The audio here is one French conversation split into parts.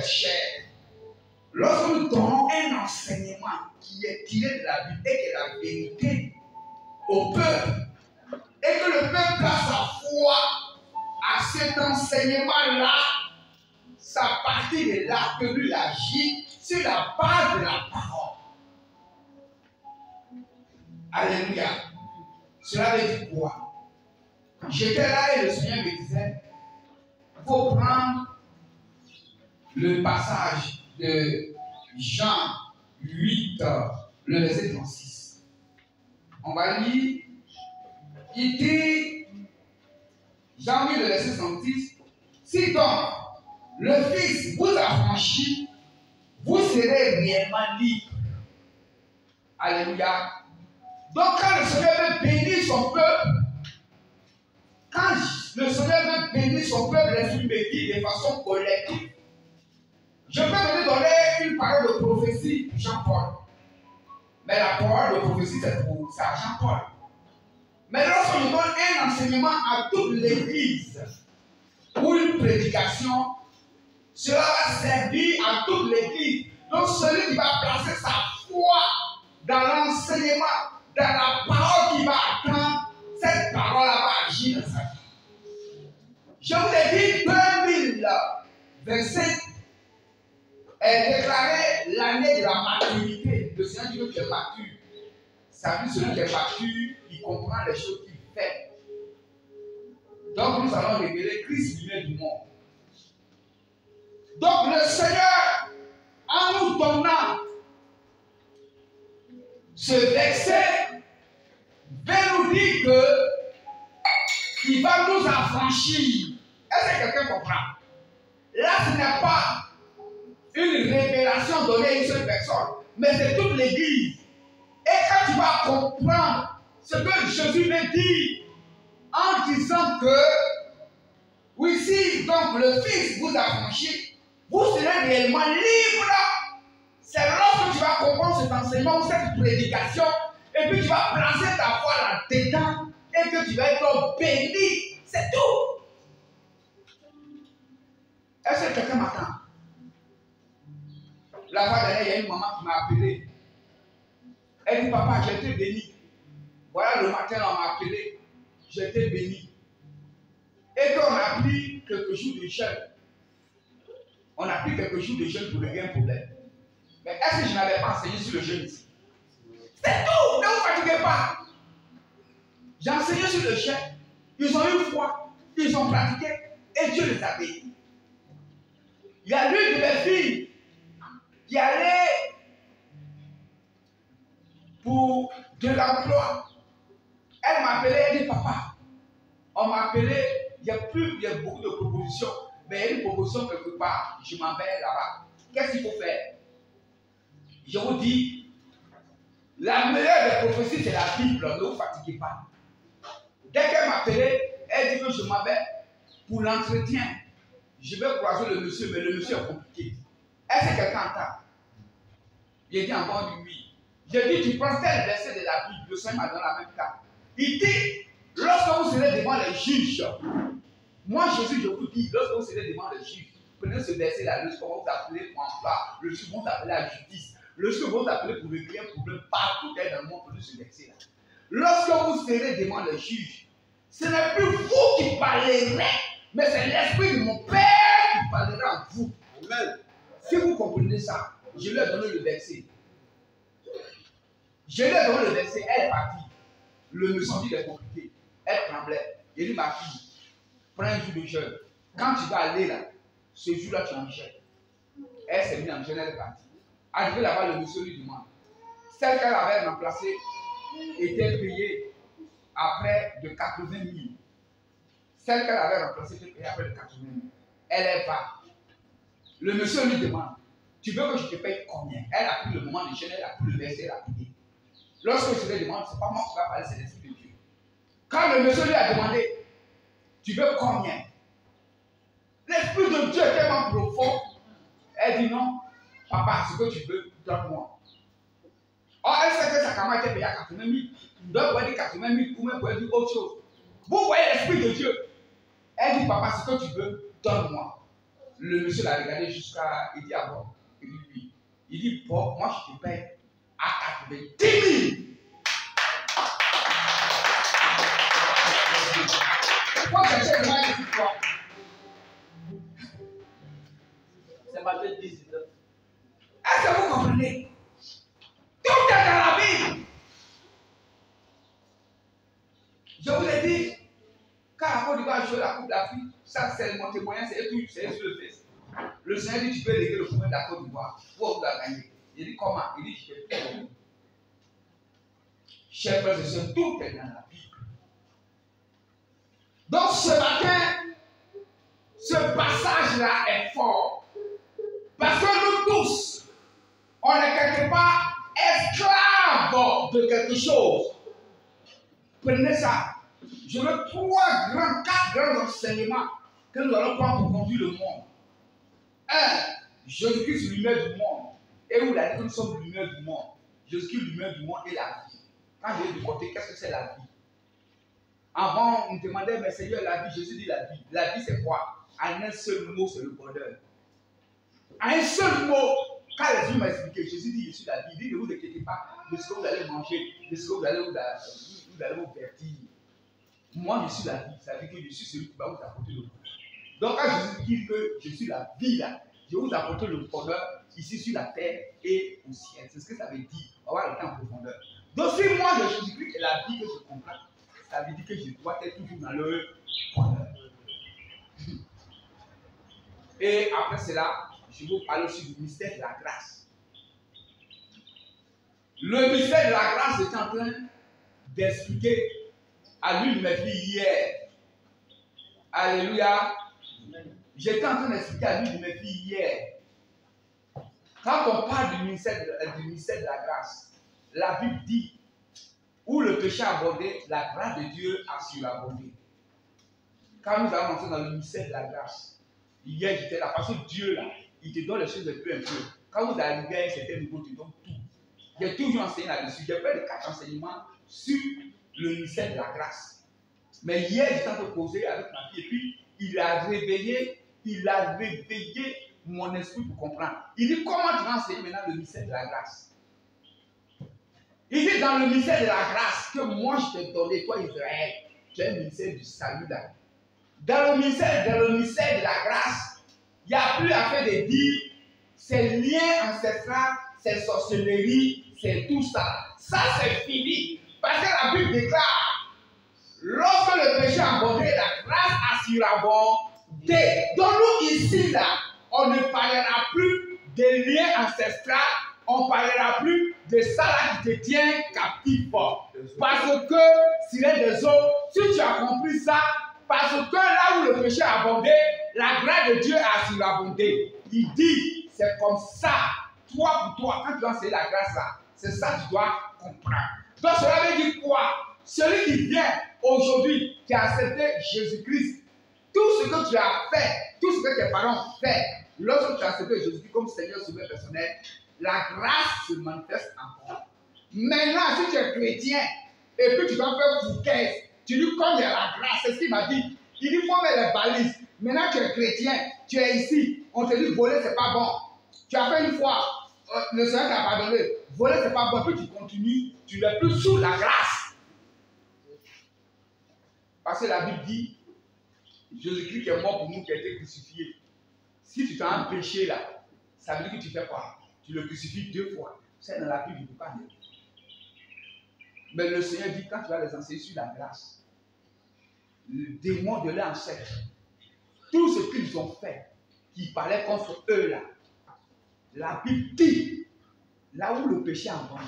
cette chair, lorsque nous donnons un enseignement qui est tiré de la Bible et qui est la vérité au peuple, et que le peuple a sa foi à cet enseignement-là, ça partit de là que lui agit sur la base de la parole. Alléluia. Cela veut dire quoi? J'étais là et le Seigneur me disait, il faut prendre le passage de Jean 8, le verset 36. On va lire. Il dit, Jean 8, le verset 36, si donc le Fils vous affranchit, vous serez réellement libre. Alléluia. Donc quand le Seigneur veut bénir son peuple, quand le Seigneur veut bénir son peuple, il me dit de façon collective. Je peux te donner une parole de prophétie, Jean-Paul. Mais la parole de prophétie, c'est à Jean-Paul. Mais lorsqu'on donne un enseignement à toute l'église ou une prédication, cela va servir à toute l'église. Donc celui qui va placer sa foi dans l'enseignement, dans la parole qu'il va attendre, cette parole-là va agir dans sa vie. Je vous ai dit 2027 est déclaré l'année de la maturité. Le Seigneur dit que tu es mature. Ça veut dire celui qui est mature, il comprend les choses qu'il fait. Donc nous allons révéler Christ lui-même du monde. Donc le Seigneur, en nous donnant ce verset, veut nous dire qu'il va nous affranchir. Est-ce que quelqu'un comprend? Là, ce n'est pas une révélation donnée à une seule personne, mais c'est toute l'église. Et quand tu vas comprendre ce que Jésus veut dire en disant que, oui, si donc le Fils vous affranchit, vous serez réellement libre. C'est lorsque tu vas comprendre cet enseignement ou cette prédication, et puis tu vas placer ta foi là-dedans, et que tu vas être béni. C'est tout. Est-ce que quelqu'un m'attend? La fois dernière, il y a une maman qui m'a appelé. Elle dit, papa, j'ai été béni. Voilà, le matin, on m'a appelé. J'ai été béni. Et puis, on a pris quelques jours de jeûne. On a pris quelques jours de jeûne pour régler un problème. Mais est-ce que je n'avais pas enseigné sur le jeûne ici? C'est tout. Ne vous fatiguez pas. J'ai enseigné sur le jeûne. Ils ont eu foi. Ils ont pratiqué. Et Dieu les a bénis. Il y a l'une de mes filles qui allait pour de l'emploi. Elle m'a appelé, elle dit, papa, on m'a appelé, il y a beaucoup de propositions, mais il y a une proposition quelque part, je m'en vais là-bas. Qu'est-ce qu'il faut faire? Je vous dis, la meilleure des prophéties, c'est la Bible, ne vous fatiguez pas. Dès qu'elle m'a appelé, elle dit que je m'en vais pour l'entretien. Je vais croiser le monsieur, mais le monsieur est compliqué. Est-ce que quelqu'un entend? J'ai dit encore oui. J'ai dit, tu prends tel verset de la Bible, le Seigneur m'a donné la même carte. Il dit, lorsque vous serez devant les juges, moi Jésus, je vous dis, lorsque vous serez devant les juges, prenez ce verset-là, le second vous appelez pour emploi, le second vous appelez la justice, le second vous appelez pour régler un problème partout dans le monde, prenez ce verset-là. Lorsque vous serez devant les juges, ce n'est plus vous qui parlerez, mais c'est l'Esprit de mon Père qui parlera en vous. Amen. Si vous comprenez ça, je lui ai donné le verset. Je lui ai donné le verset, elle est partie. Le monsieur dit est compliqué. Elle tremblait. Il dit, ma fille, prends un jour de jeûne. Quand tu vas aller là, ce jour-là, tu en jeûnes. Elle s'est mise en jeûne, elle est partie. Arrivé là-bas, le monsieur lui demande. Celle qu'elle avait remplacée était payée après de 80 000. Celle qu'elle avait remplacée était payée après de 80 000. Elle est va. Le monsieur lui demande, tu veux que je te paye combien? Elle a pris le moment de jeûne, elle a pris le verset, elle a payé. Lorsque je lui demande, c'est pas moi qui va parler, c'est l'Esprit de Dieu. Quand le monsieur lui a demandé, tu veux combien? L'Esprit de Dieu est tellement profond. Elle dit non, papa, ce que tu veux, donne-moi. Or, elle sait que sa caméra était payée à 80 000. Tu dois pouvoir dire 80 000 ou même pouvoir dire autre chose. Vous voyez l'Esprit de Dieu. Elle dit, papa, ce que tu veux, donne-moi. Le monsieur l'a regardé jusqu'à. Il dit, ah bon? Il dit, oui. Il dit, bon, moi je te paye à 90 000. Pourquoi chercher le mal de toi? C'est Matthieu 19. Est-ce que vous comprenez? Tout est dans la Bible. Je vous l'ai dit, quand la Côte d'Ivoire joue la Coupe d'Afrique, ça c'est mon témoignage, c'est tout, c'est sur le face. Le Seigneur dit, tu peux léguer le problème de la Côte d'Ivoire. Pour vous la gagner. Il dit, comment? Il dit, je te paye. Chers frères et sœurs, tout est dans la Bible. Donc ce matin, ce passage-là est fort. Parce que nous tous, on est quelque part esclaves de quelque chose. Prenez ça. Je veux 4 grands enseignements que nous allons prendre pour conduire le monde. 1. Jésus-Christ, lumière du monde. Et où il a dit que nous sommes lumière du monde. Jésus-Christ, lumière du monde et la vie. Quand je vais déporter, qu'est-ce que c'est la vie? Avant, on me demandait, mais Seigneur, la vie, Jésus dit la vie. La vie, c'est quoi? En un seul mot, c'est le bonheur. En un seul mot, quand les hommes m'ont expliqué, Jésus dit, je suis la vie. Il dit, ne vous inquiétez pas de ce que vous allez manger, de ce que vous allez vous vertir. Moi, je suis la vie. Ça veut dire que je suis celui qui va vous apporter le bonheur. Donc, quand Jésus dit que je suis la vie, là, je vais vous apporter le bonheur ici sur la terre et au ciel. C'est ce que ça veut dire. On va voir le temps en profondeur. Donc, si moi, Jésus-Christ est la vie que je comprends, ça veut dire que je dois être toujours dans le bonheur. Et après cela, je vais vous parler aussi du mystère de la grâce. Le mystère de la grâce est en train d'expliquer à l'une de mes filles hier. Alléluia. J'étais en train d'expliquer à l'une de mes filles hier. Quand on parle du mystère de la grâce, la Bible dit où le péché a abondé, la grâce de Dieu a surabondé. Quand nous allons entrer dans le mystère de la grâce, hier j'étais là, parce que Dieu là, il te donne les choses de peu en peu. Quand vous arrivez à un certain niveau, il te donne tout. J'ai toujours enseigné là-dessus. J'ai fait les 4 enseignements sur le mystère de la grâce. Mais hier, j'étais en train de causer avec ma fille et puis il a réveillé mon esprit pour comprendre. Il dit, comment tu vas enseigner maintenant le mystère de la grâce? Il dit, dans le mystère de la grâce que moi je t'ai donné, toi Israël, tu as un mystère du salut là. Dans le mystère de la grâce, il n'y a plus à faire de dire, ces liens ancestrales, ces sorcelleries, c'est tout ça. Ça c'est fini. Parce que la Bible déclare, lorsque le péché a abondé, la grâce a surabondé. Donc nous ici là, on ne parlera plus des liens ancestrales, on ne parlera plus de ça là qui te tient captif. Parce que s'il est des autres, si tu as compris ça, parce que là où le péché a abondé, la grâce de Dieu a surabondé. Il dit, c'est comme ça, toi pour toi, quand tu vas enseigner la grâce là, c'est ça que tu dois comprendre. Donc cela veut dire quoi? Celui qui vient aujourd'hui, qui a accepté Jésus-Christ, tout ce que tu as fait, tout ce que tes parents ont fait, lorsque tu as accepté Jésus-Christ comme Seigneur sauveur personnel, la grâce se manifeste encore. Maintenant, si tu es chrétien, et puis tu vas faire foutaise, tu dis comme il y a la grâce, c'est ce qu'il m'a dit. Il dit, il faut mettre les balises. Maintenant, tu es chrétien, tu es ici, on te dit voler, c'est pas bon. Tu as fait une fois, le Seigneur t'a pardonné, voler, c'est pas bon, puis tu continues, tu n'es plus sous la grâce. Parce que la Bible dit, Jésus-Christ qui est mort pour nous, qui a été crucifié. Si tu as un péché là, ça veut dire que tu fais quoi? Tu le crucifies 2 fois. C'est dans la Bible, il ne peut pas dire. Mais le Seigneur dit, quand tu vas les enseigner sur la grâce, le démon de leur ancêtre, tout ce qu'ils ont fait, qui parlait contre eux là, la Bible dit, là où le péché a abondé,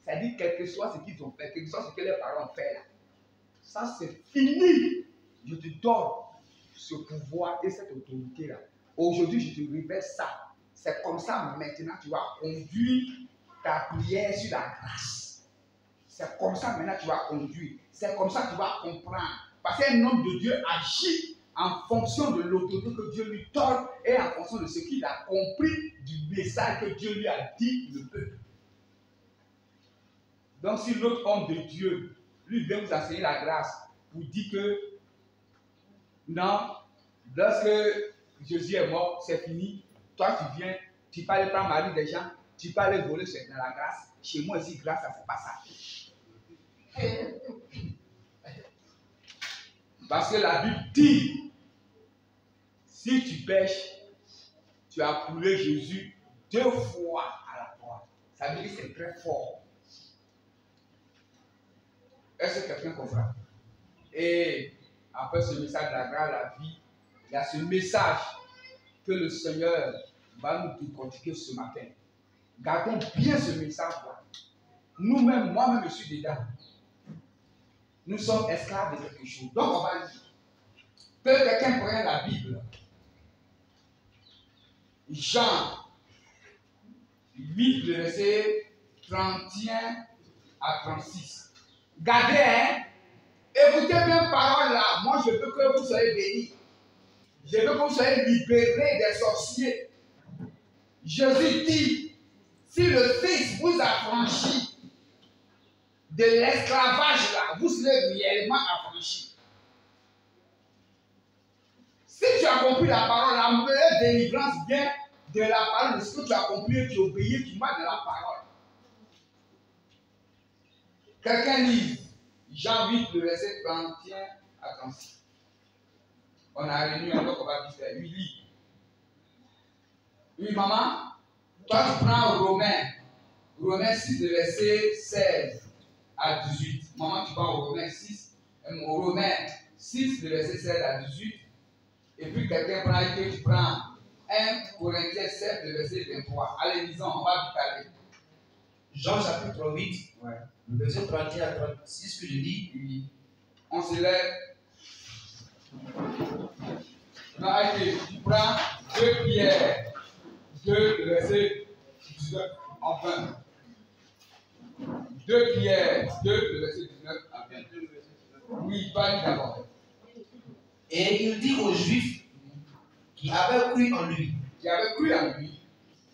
c'est-à-dire quel que soit ce qu'ils ont fait, quel que soit ce que leurs parents ont fait là, ça c'est fini. Je te donne ce pouvoir et cette autorité là. Aujourd'hui, je te révèle ça. C'est comme ça maintenant tu vas conduire ta prière sur la grâce. C'est comme ça maintenant tu vas conduire. C'est comme ça tu vas comprendre. Parce qu'un homme de Dieu agit en fonction de l'autorité que Dieu lui donne et en fonction de ce qu'il a compris du message que Dieu lui a dit le peuple. Donc si l'autre homme de Dieu lui vient vous enseigner la grâce pour dire que non, lorsque Jésus est mort, c'est fini. Toi, tu viens, tu peux aller prendre Marie des gens, tu peux aller voler dans la grâce. Chez moi, ici, grâce, ça ne fait pas ça. Parce que la Bible dit, si tu pêches, tu as coulé Jésus 2 fois à la croix. Ça veut dire que c'est très fort. Est-ce que quelqu'un comprend? Et après ce message de la grâce, la vie, il y a ce message que le Seigneur va nous décortiquer ce matin. Gardons bien ce message-là. Nous-mêmes, moi-même, je suis dedans. Nous sommes esclaves de quelque chose. Donc, on va lire. Que quelqu'un prenne la Bible. Jean 8, le verset 31 à 36. Gardez, hein? Écoutez bien parole là. Moi, je veux que vous soyez bénis. Je veux que vous soyez libérés des sorciers. Jésus dit, si le Fils vous a franchi de l'esclavage là, vous serez réellement affranchis. Si tu as compris la parole, la meilleure délivrance vient de la parole, de ce que tu as compris, tu obéis, tu marches de la parole. Quelqu'un lit Jean 8, le verset 31 à 36. On a réuni un autre, on va faire. Oui, lit. Oui, maman, toi tu prends Romains 6, le verset 16 à 18. Maman, tu prends Romains 6, le verset 16 à 18. Et puis quelqu'un prend et tu prends 1 Corinthiens 7, le verset 23. Allez, lisons, on va vite aller. Jean chapitre 8, Ouais. le verset 31 à 36 que je dis. Oui. On se lève. Non, allez, tu prends 2 Pierre 2, le verset 19 en 20. 2 Pierre 2, le verset 19 à 20. Oui, pas d'abord. Et il dit aux Juifs qui avaient cru en lui,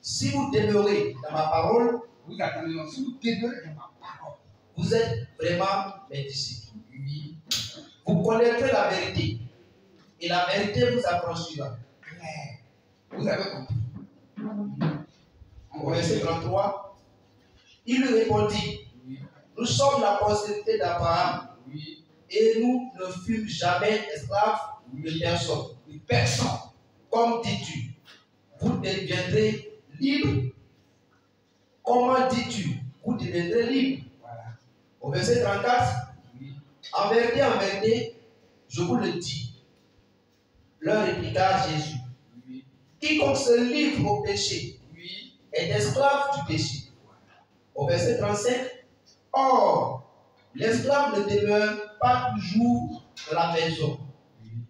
si vous demeurez dans ma parole, vous attendez, non, si vous demeurez dans ma parole, vous êtes vraiment mes disciples. Oui. Vous connaîtrez la vérité, et la vérité vous affranchira. Claire. Vous avez compris. Au verset 33, il lui répondit, Oui. nous sommes la postérité d'Abraham, Oui. et nous ne fûmes jamais esclaves de personne. De personne. Comme dis-tu, vous deviendrez libres. Comment dis-tu, vous deviendrez libres? Voilà. Au verset 34, Oui. en vérité, je vous le dis, leur répliqua Jésus, Oui. quiconque se livre au péché, Oui. est esclave du péché. Au verset 35, or, l'esclave ne demeure pas toujours dans la maison,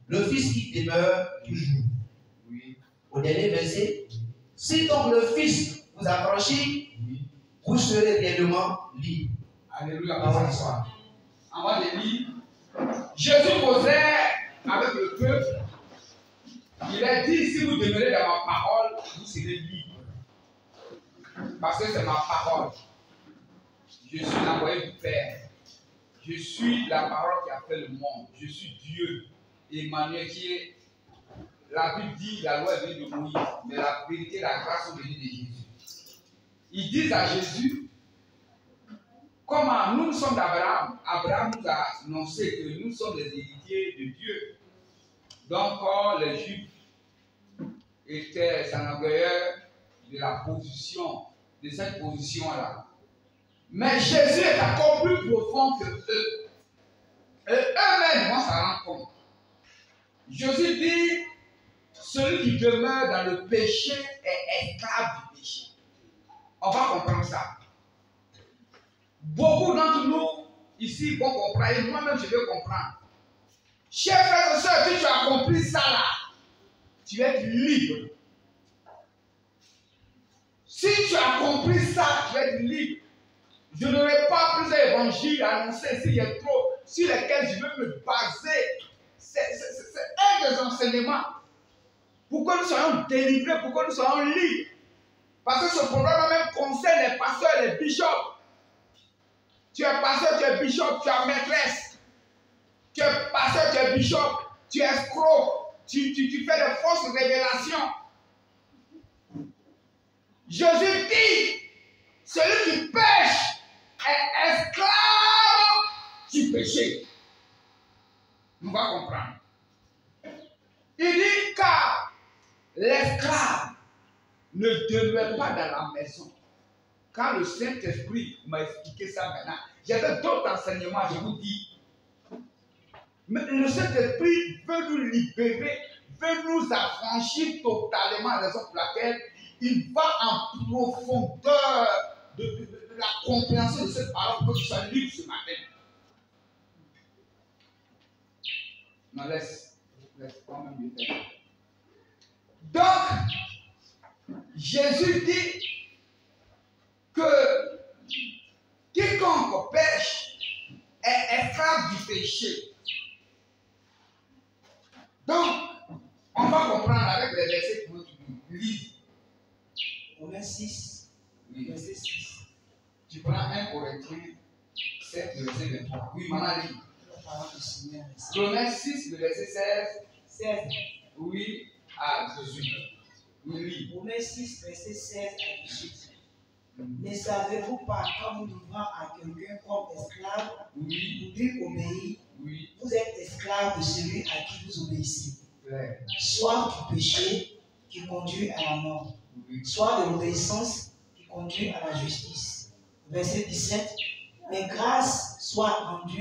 le Fils qui demeure toujours. Oui. Au dernier verset, si donc le Fils vous affranchit, Oui. vous serez réellement libre. Alléluia. Avant de lire, Jésus causait avec le peuple. Il a dit, si vous demeurez dans ma parole, vous serez libre. Parce que c'est ma parole. Je suis l'envoyé du Père. Je suis la parole qui a fait le monde. Je suis Dieu. Emmanuel qui est. La Bible dit, la loi est venue de Moïse, mais la vérité et la grâce sont venues de Jésus. Ils disent à Jésus, comment nous sommes d'Abraham. Abraham nous a annoncé que nous sommes les héritiers de Dieu. Donc, les Juifs s'enorgueillèrent de la position, de cette position-là. Mais Jésus est encore plus profond que eux. Et eux-mêmes vont s'en rendre compte. Jésus dit, celui qui demeure dans le péché est esclave du péché. On va comprendre ça. Beaucoup d'entre nous ici vont comprendre, et moi-même je vais comprendre. Chers frères et sœurs, si tu as compris ça là, tu es libre. Si tu as compris ça, tu es libre. Je n'aurai pas plus d'évangiles à annoncer s'il y a trop, sur lesquels je veux me baser. C'est un des enseignements. Pour que nous soyons délivrés, pour que nous soyons libres. Parce que ce programme même concerne les pasteurs et les bishops. Tu es pasteur, tu es bishop, tu es maîtresse. Tu es pasteur, tu es bishop, tu es escroc. tu fais de fausses révélations. Jésus dit, celui qui pêche est esclave du péché. On va comprendre. Il dit, car l'esclave ne demeure pas dans la maison. Quand le Saint-Esprit m'a expliqué ça maintenant, j'avais d'autres enseignements, je vous dis. Mais le Saint-Esprit veut nous libérer, veut nous affranchir totalement, raison pour laquelle il va en profondeur de la compréhension de cette parole pour que tu sois libre ce matin. Non, laisse quand même le faire. Donc, Jésus dit que quiconque pêche est esclave du péché. Donc, on va comprendre avec les versets que vous lisez. Romains 6, verset 6. Tu prends 1 Corinthiens 7, verset 23. Oui, maman lit. Romains 6, le verset 16. Oui, à 18. Oui, lit. Romains 6, verset 16 à 18. Ne savez-vous pas, quand vous livrant à quelqu'un comme esclave, Oui. vous lui obéir, Oui. vous êtes esclave de celui à qui vous obéissez, Claire. soit du péché qui conduit à la mort, Oui. soit de l'obéissance qui conduit à la justice. Verset 17. Mais grâce soit rendue